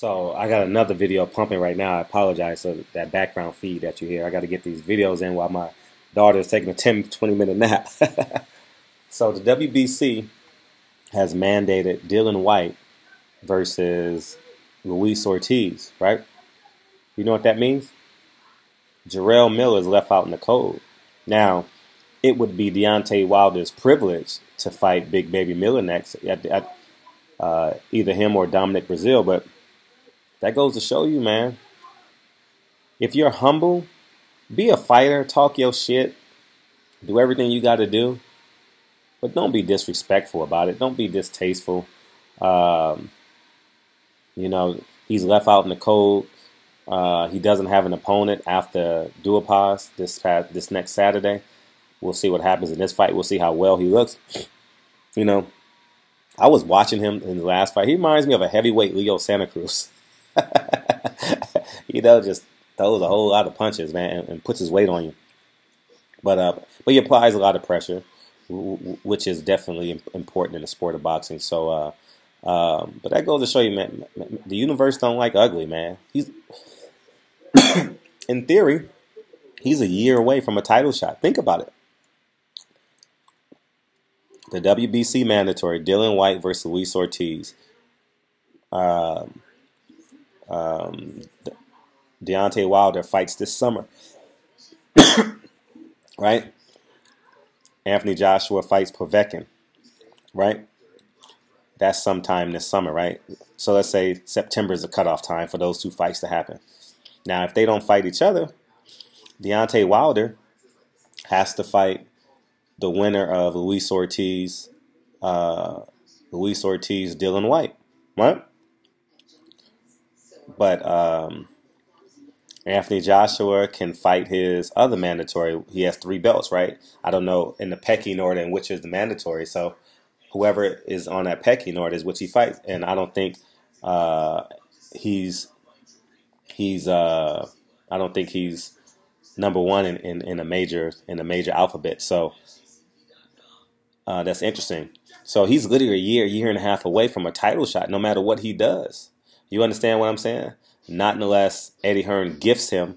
So I got another video pumping right now. I apologize for that background feed that you hear. I got to get these videos in while my daughter is taking a 10, 20-minute nap. So the WBC has mandated Dylan Whyte versus Luis Ortiz, right? You know what that means? Jarell Miller is left out in the cold. Now, it would be Deontay Wilder's privilege to fight Big Baby Miller next, either him or Dominic Brazil, but that goes to show you, man, if you're humble, be a fighter, talk your shit, do everything you got to do, but don't be disrespectful about it. Don't be distasteful. You know, he's left out in the cold. He doesn't have an opponent after Duhaupas this next Saturday. We'll see what happens in this fight. We'll see how well he looks. You know, I was watching him in the last fight. He reminds me of a heavyweight Leo Santa Cruz. You know, just throws a whole lot of punches, man, and puts his weight on you. But he applies a lot of pressure, which is definitely important in the sport of boxing. So, but that goes to show you, man, the universe don't like ugly, man. He's, in theory, he's a year away from a title shot. Think about it. The WBC mandatory, Dylan Whyte versus Luis Ortiz. Deontay Wilder fights this summer, right? Anthony Joshua fights Povetkin, right? That's sometime this summer, right? So let's say September is the cutoff time for those two fights to happen. Now, if they don't fight each other, Deontay Wilder has to fight the winner of Luis Ortiz, Dylan Whyte, right? But Anthony Joshua can fight his other mandatory. He has 3 belts, right? I don't know in the pecking order in which is the mandatory. So whoever is on that pecking order is which he fights. And I don't think he's I don't think he's number one in a major alphabet. So that's interesting. So he's literally a year and a half away from a title shot, no matter what he does. You understand what I'm saying? Not unless Eddie Hearn gifts him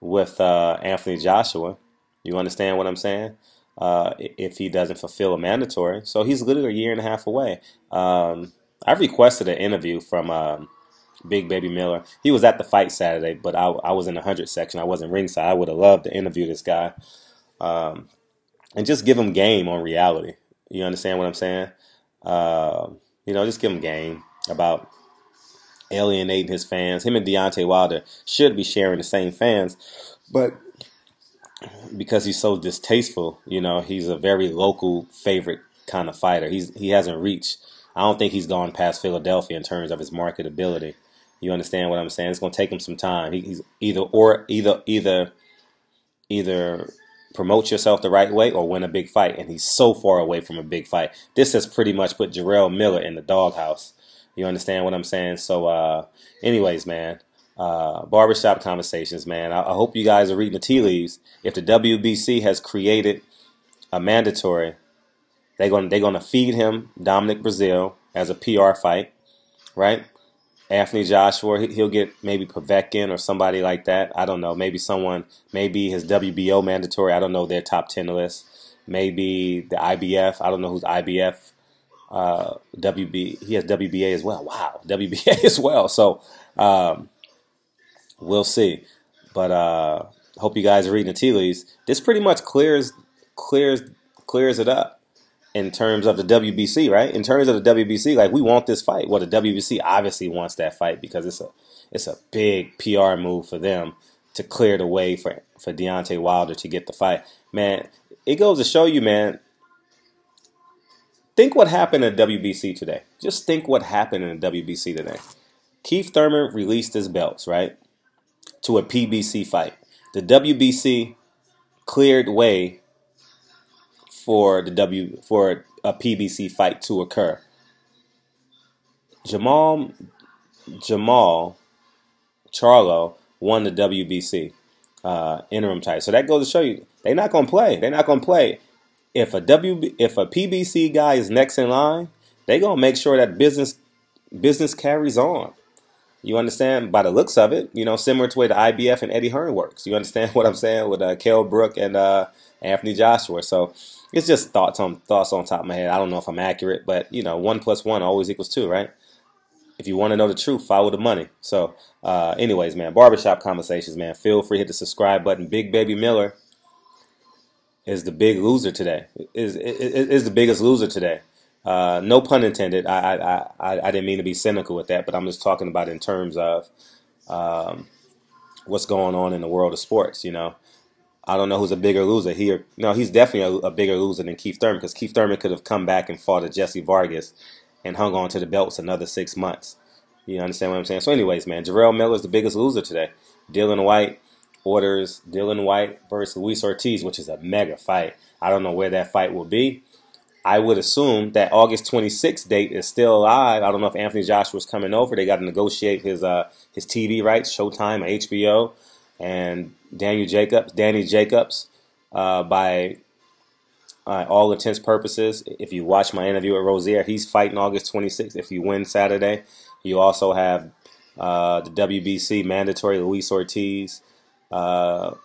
with Anthony Joshua. You understand what I'm saying? If he doesn't fulfill a mandatory. So he's literally a year and a half away. I've requested an interview from Big Baby Miller. He was at the fight Saturday, but I was in the 100 section. I wasn't ringside. I would have loved to interview this guy and just give him game on reality. You understand what I'm saying? You know, just give him game about alienating his fans. Him and Deontay Wilder should be sharing the same fans, but because he's so distasteful, you know, he's a very local favorite kind of fighter. He hasn't reached. I don't think he's gone past Philadelphia in terms of his marketability. You understand what I'm saying? It's going to take him some time. He's either promote yourself the right way or win a big fight, and he's so far away from a big fight. This has pretty much put Jarell Miller in the doghouse. You understand what I'm saying? So, anyways, man, barbershop conversations, man. I hope you guys are reading the tea leaves. If the WBC has created a mandatory, they're gonna feed him Dominic Brazil as a PR fight, right? Anthony Joshua, he'll get maybe Povetkin or somebody like that. I don't know. Maybe his WBO mandatory. I don't know their top 10 list. Maybe the IBF. I don't know who's IBF. He has WBA as well. Wow, WBA as well. So we'll see. But hope you guys are reading the tea leaves. This pretty much clears it up in terms of the WBC, right? In terms of the WBC, like, we want this fight. Well, the WBC obviously wants that fight because it's a big PR move for them to clear the way for Deontay Wilder to get the fight. Man, it goes to show you, man. Think what happened in WBC today. Just think what happened in the WBC today. Keith Thurman released his belts, right, to a PBC fight. The WBC cleared way for a PBC fight to occur. Jamal Charlo won the WBC interim title. So that goes to show you they're not going to play. They're not going to play. If a PBC guy is next in line, they're going to make sure that business carries on. You understand? By the looks of it, you know, similar to the way the IBF and Eddie Hearn works. You understand what I'm saying with Kell Brook and Anthony Joshua? So it's just thoughts on top of my head. I don't know if I'm accurate, but you know, 1 + 1 always equals 2, right? If you want to know the truth, follow the money. So, anyways, man, barbershop conversations, man. Feel free to hit the subscribe button. Big Baby Miller is the big loser today. Is the biggest loser today. No pun intended. I didn't mean to be cynical with that, but I'm just talking about in terms of what's going on in the world of sports. You know, I don't know who's a bigger loser. He's definitely a bigger loser than Keith Thurman, because Keith Thurman could have come back and fought a Jesse Vargas and hung on to the belts another 6 months. You understand what I'm saying? So anyways, man, Jarell Miller is the biggest loser today. Whyte orders Whyte versus Luis Ortiz, which is a mega fight. I don't know where that fight will be. I would assume that August 26th date is still alive. I don't know if Anthony Joshua's coming over. They got to negotiate his TV rights, Showtime or HBO, and Danny Jacobs, by all intents purposes. If you watch my interview with Rozier, he's fighting August 26th. If you win Saturday, you also have the WBC mandatory Luis Ortiz, Dillian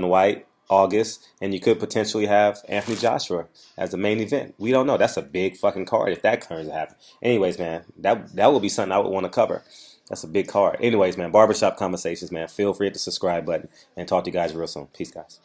Whyte, August, and you could potentially have Anthony Joshua as the main event. We don't know. That's a big fucking card if that turns to happen. Anyways, man, that would be something I would want to cover. That's a big card. Anyways, man, barbershop conversations, man. Feel free to hit the subscribe button and talk to you guys real soon. Peace, guys.